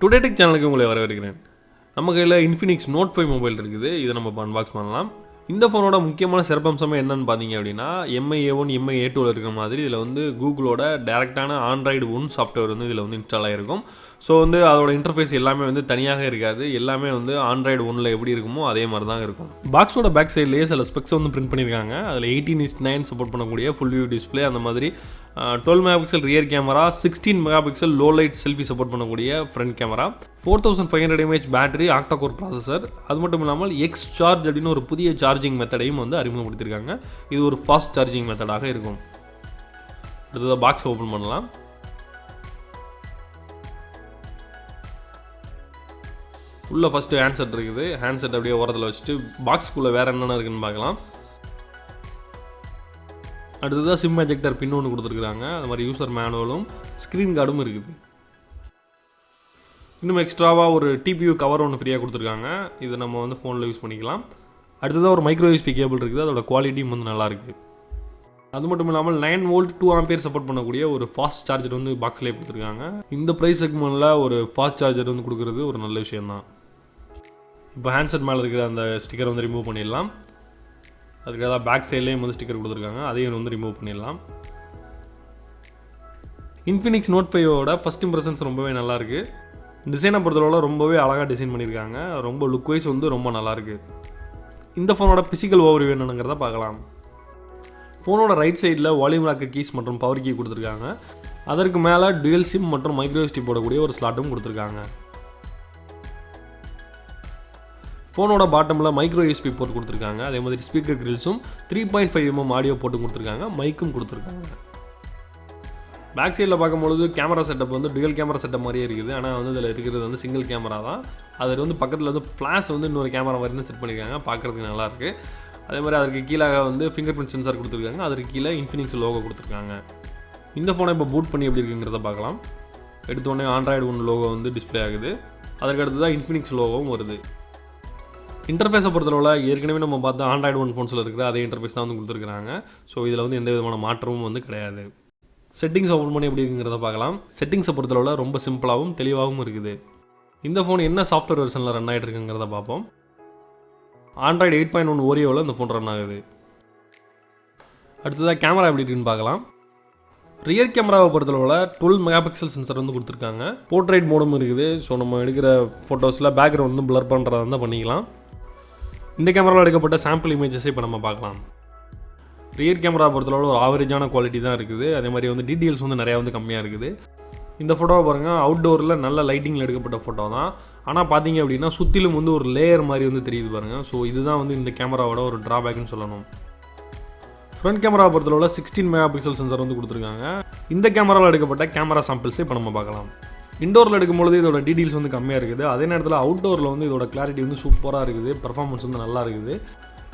Today tech சேனலுக்கு உங்களை வரவேற்கிறேன். நம்ம கையில் Infinix Note 5 மொபைல் இருக்குது. இதை நம்ம அன்பாக்ஸ் பண்ணலாம். இந்த ஃபோனோட முக்கியமான சிறப்பம்சமே என்னன்னு பார்த்தீங்க அப்படின்னா, MI-A1 MI-A2 இருக்கிற மாதிரி இதில் வந்து கூகுளோட டேரெக்டான ஆண்ட்ராய்டு ஒன் சாஃப்ட்வேர் வந்து இதில் வந்து இன்ஸ்டால் ஆகிருக்கும். ஸோ வந்து அதோட இன்டர்ஃபேஸ் எல்லாமே வந்து தனியாக இருக்காது. எல்லாமே வந்து ஆண்ட்ராய்டு ஒன்னில் எப்படி இருக்குமோ அதே மாதிரி தான் இருக்கும். பாக்ஸோட பேக் சைட்லேயே சில ஸ்பெக்ஸ் வந்து பிரிண்ட் பண்ணியிருக்காங்க. அதில் 18:9 சப்போர்ட் பண்ணக்கூடிய ஃபுல் வியூ டிஸ்பிளே, அந்த மாதிரி 12 megapixel rear camera, 16 megapixel low light selfie support பண்ணக்கூடிய front camera, 4500 mAh battery, octa core processor. அது மட்டும் இல்லாமல் எக்ஸ் சார்ஜ் அப்படின்னு ஒரு புதிய சார்ஜிங் மெத்தடையும் வந்து அறிமுகப்படுத்தியிருக்காங்க. இது ஒரு ஃபாஸ்ட் சார்ஜிங் மெத்தடாக இருக்கும். அடுத்ததாக பாக்ஸ் ஓப்பன் பண்ணலாம். உள்ள ஃபஸ்ட்டு ஹேண்ட்செட் இருக்குது. ஹேண்ட்செட் அப்படியே ஓரத்தில் வச்சுட்டு பாக்ஸ்க்குள்ளே வேறு என்னென்ன இருக்குன்னு பார்க்கலாம். அடுத்ததாக சிம் எஜெக்டர் பின் ஒன்று கொடுத்துருக்குறாங்க. அது மாதிரி யூசர் மேனுவலும் ஸ்க்ரீன் கார்டும் இருக்குது. இன்னும் எக்ஸ்ட்ராவாக ஒரு TPU கவர் ஒன்று ஃப்ரீயாக கொடுத்துருக்காங்க. இதை நம்ம வந்து ஃபோனில் யூஸ் பண்ணிக்கலாம். அடுத்ததாக ஒரு மைக்ரோ USB கேபிள் இருக்குது. அதோட குவாலிட்டியும் வந்து நல்லாயிருக்கு. அது மட்டும் இல்லாமல் 9 வோல்ட் 2 ஆம்பியர் சப்போர்ட் பண்ணக்கூடிய ஒரு ஃபாஸ்ட் சார்ஜர் வந்து பாக்ஸ்லேயே கொடுத்துருக்காங்க. இந்த ப்ரைஸ் செக்மெண்ட்டில் ஒரு ஃபாஸ்ட் சார்ஜர் வந்து கொடுக்குறது ஒரு நல்ல விஷயம்தான். இப்போ ஹேண்ட்செட் மேலே இருக்கிற அந்த ஸ்டிக்கர் வந்து ரிமூவ் பண்ணிடலாம். அதுக்கு ஏதாவது பேக் சைட்லேயும் வந்து ஸ்டிக்கர் கொடுத்துருக்காங்க. அதையும் வந்து ரிமூவ் பண்ணிடலாம். Infinix Note 5ஓட ஃபஸ்ட் இம்ப்ரெஷன்ஸ் ரொம்பவே நல்லாயிருக்கு. டிசைனை பொறுத்தளவில் ரொம்பவே அழகாக டிசைன் பண்ணியிருக்காங்க. ரொம்ப லுக் வைஸ் வந்து ரொம்ப நல்லாயிருக்கு. இந்த ஃபோனோட பிசிக்கல் ஓவர்வியூ என்னங்கிறத பார்க்கலாம். ஃபோனோட ரைட் சைடில் வால்யூம் ராக்கர் கீஸ் மற்றும் பவர் கீ கொடுத்துருக்காங்க. அதற்கு மேலே டுயல் சிம் மற்றும் மைக்ரோ SD போடக்கூடிய ஒரு ஸ்லாட்டும் கொடுத்துருக்காங்க. ஃபோனோட பாட்டமில் மைக்ரோ USB போர்ட் கொடுத்துருக்காங்க. அதே மாதிரி ஸ்பீக்கர் கிரில்ஸும் 3.5mm ஆடியோ போட்டும் கொடுத்துருக்காங்க. மைக்கும் கொடுத்துருக்காங்க. பேக் சைடில் பார்க்கும்பொழுது கேமரா செட்டப் வந்து டுயல் கேமரா செட்டப் மாதிரியே இருக்குது. ஆனால் வந்து இதில் இருக்கிறது வந்து சிங்கிள் கேமரா தான். அதில் வந்து பக்கத்தில் வந்து ஃப்ளாஷ் வந்து இன்னொரு கேமரா மாதிரி தான் செட் பண்ணியிருக்காங்க. பார்க்குறதுக்கு நல்லாயிருக்கு. அதே மாதிரி அதற்கு கீழே வந்து ஃபிங்கர் பிரிண்ட் சென்சார் கொடுத்துருக்காங்க. அதற்கு கீழே Infinix லோகோ கொடுத்துருக்காங்க. இந்த ஃபோனை இப்போ பூட் பண்ணி எப்படி இருக்குங்கிறத பார்க்கலாம். எடுத்தோடனே ஆண்ட்ராய்டு ஒன் லோகோ வந்து டிஸ்பிளே ஆகுது. அதற்கு அடுத்து தான் Infinix லோகோவும் வருது. இன்டர்ஃபேஸை பொறுத்தளவில் ஏற்கனவே நம்ம பார்த்தா ஆண்ட்ராய்டு ஒன் ஃபோன்ஸில் இருக்கிற அதே இன்டர்ஃபேஸ் தான் வந்து கொடுத்துருக்காங்க. ஸோ இதில் வந்து எந்த விதமான மாற்றமும் வந்து கிடையாது. செட்டிங்ஸ் ஓப்பன் பண்ணி எப்படி இருக்குங்கிறத பார்க்கலாம். செட்டிங்ஸை பொறுத்தளவில் ரொம்ப சிம்பிளாகவும் தெளிவாகவும் இருக்குது. இந்த ஃபோன் என்ன சாஃப்ட்வேர் வெர்ஷனில் ரன் ஆகிட்டு இருக்குங்கிறத பார்ப்போம். ஆண்ட்ராய்டு 8.1 ஓரியோவில் இந்த ஃபோன் ரன் ஆகுது. அடுத்ததாக கேமரா எப்படி இருக்குன்னு பார்க்கலாம். ரியர் கேமராவை பொறுத்தளவில் 12 மெகாபிக்சல் சென்சர் வந்து கொடுத்துருக்காங்க. போர்ட்ரைட் மோடும் இருக்குது. ஸோ நம்ம எடுக்கிற ஃபோட்டோஸில் பேக்ரவுண்ட் வந்து பிளர் பண்ணுறதா இருந்தால் பண்ணிக்கலாம். இந்த கேமராவில் எடுக்கப்பட்ட சாம்பிள் இமேஜஸை இப்போ நம்ம பார்க்கலாம். ரியர் கேமரா பொறுத்தளவில் ஒரு ஆவரேஜான குவாலிட்டி தான் இருக்குது. அதே மாதிரி வந்து டீட்டெயில்ஸ் வந்து நிறையா வந்து கம்மியாக இருக்குது. இந்த ஃபோட்டோவை பாருங்கள், அவுட்டோரில் நல்ல லைட்டிங்கில் எடுக்கப்பட்ட ஃபோட்டோ தான். ஆனால் பார்த்தீங்க அப்படின்னா சுற்றிலும் வந்து ஒரு லேயர் மாதிரி வந்து தெரியுது பாருங்கள். ஸோ இதுதான் வந்து இந்த கேமராவோட ஒரு ட்ராபேக்னு சொல்லணும். ஃப்ரண்ட் கேமராவை பொறுத்தளவில் 16 மெகாபிக்சல் சென்சார் வந்து கொடுத்துருக்காங்க. இந்த கேமராவில் எடுக்கப்பட்ட கேமரா சாம்பிள்ஸை இப்போ நம்ம பார்க்கலாம். இண்டோரில் எடுக்கும்பொழுது இதோட டீட்டெயில்ஸ் வந்து கம்மியாக இருக்குது. அதே நேரத்தில் அவுட்டோரில் வந்து இதோட கிளாரிட்டி வந்து சூப்பராக இருக்குது. பெர்ஃபார்மன்ஸ் வந்து நல்லா இருக்குது.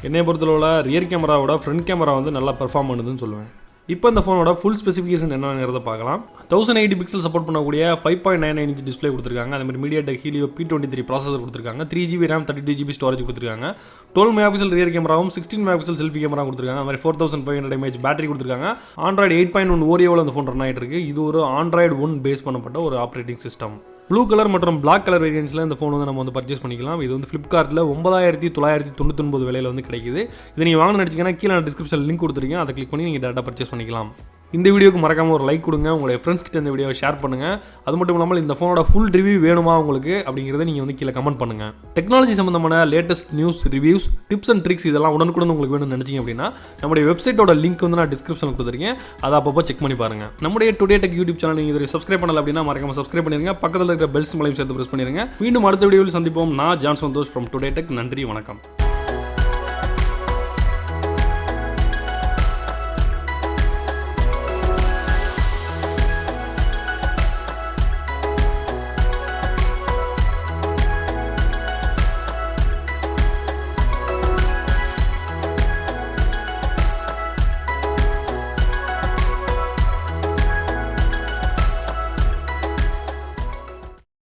என்னை பொறுத்தளவில் ரியர் கேமராவோட ஃப்ரண்ட் கேமரா வந்து நல்லா பெர்ஃபார்ம் பண்ணுதுன்னு சொல்லுவேன். இப்போ இந்த ஃபோனோட ஃபுல் ஸ்பெசிஃபிகேஷன் என்னங்கிறத பார்க்கலாம். 1080 பிக்சல் சப்போர்ட் பண்ணக்கூடிய 5.99 inch டிஸ்பிளே கொடுத்துருக்காங்க. அதே மாதிரி MediaTek Helio P23 ப்ராசஸர் கொடுத்துருக்காங்க. 3GB RAM 32GB ஸ்டோரேஜ் கொடுத்துருக்காங்க. 12 மெகாபிக்சல் ரியர் கேமராவும் 16 மெகாபிக்சல் செல்ஃபி கேமரா கொடுத்துருக்காங்க. அது மாதிரி 4500 mAh பேட்டரி கொடுத்துருக்காங்க. ஆண்ட்ராய்டு 8.1 ஓரியோவில் அந்த ஃபோன் ரன் ஆகிட்டு இருக்கு. இது ஒரு ஆண்ட்ராய்டு ஒன் பேஸ் பண்ணப்பட்ட ஒரு ஆப்ரேட்டிங் சிஸ்டம். ப்ளூ கலர் மற்றும் பிளாக் கலர் வேரியன்ஸில் இந்த ஃபோன் வந்து நம்ம வந்து பர்ச்சேஸ் பண்ணிக்கலாம். இது வந்து ஃப்ளிப்கார்ட்டில் 9999 விலையில் வந்து கிடைக்குது. இதை நீங்கள் வாங்க நினச்சிங்கன்னா கீழே நான் டிஸ்கிரிப்ஷன் லிங்க் கொடுத்துருக்கேன். அதை கிளிக் பண்ணி நீங்கள் டேட்டா பர்ச்சேஸ் பண்ணிக்கலாம். இந்த வீடியோக்கு மறக்காமல் ஒரு லைக் கொடுங்க. உங்களுடைய ஃப்ரெண்ட்ஸ் கிட்ட இந்த வீடியோவை ஷேர் பண்ணுங்கள். அது மட்டும் இல்லாமல் இந்த ஃபோனோட ஃபுல் ரிவ்யூ வேணுமா உங்களுக்கு அப்படிங்கிறத நீங்கள் வந்து கீழே கமெண்ட் பண்ணுங்கள். டெக்னாலஜி சம்மந்தமான latest news, reviews, tips and tricks இதெல்லாம் உடனுக்குடன் உங்களுக்கு வேணும்னு நினச்சிங்க அப்படின்னா நம்முடைய வெப்சைட்டோட லிங்க் வந்து நான் டிஸ்கிரிப்ஷனில் கொடுத்துருக்கேன். அதை அப்பப்போ செக் பண்ணி பாருங்கள். நம்முடைய டுடே டெக் யூடியூப் சேனல் நீங்கள் இதை சப்ஸ்கிரைப் பண்ணல அப்படின்னா மறக்காமல் சப்ஸ்கிரைப் பண்ணிருங்க. பக்கத்தில் இருக்கிற பெல் சிம்பலையும் சேர்த்து பிரஸ் பண்ணிருங்க. மீண்டும் அடுத்த வீடியோவில் சந்திப்போம். நான் John Santhosh from Today Tech. நன்றி, வணக்கம்.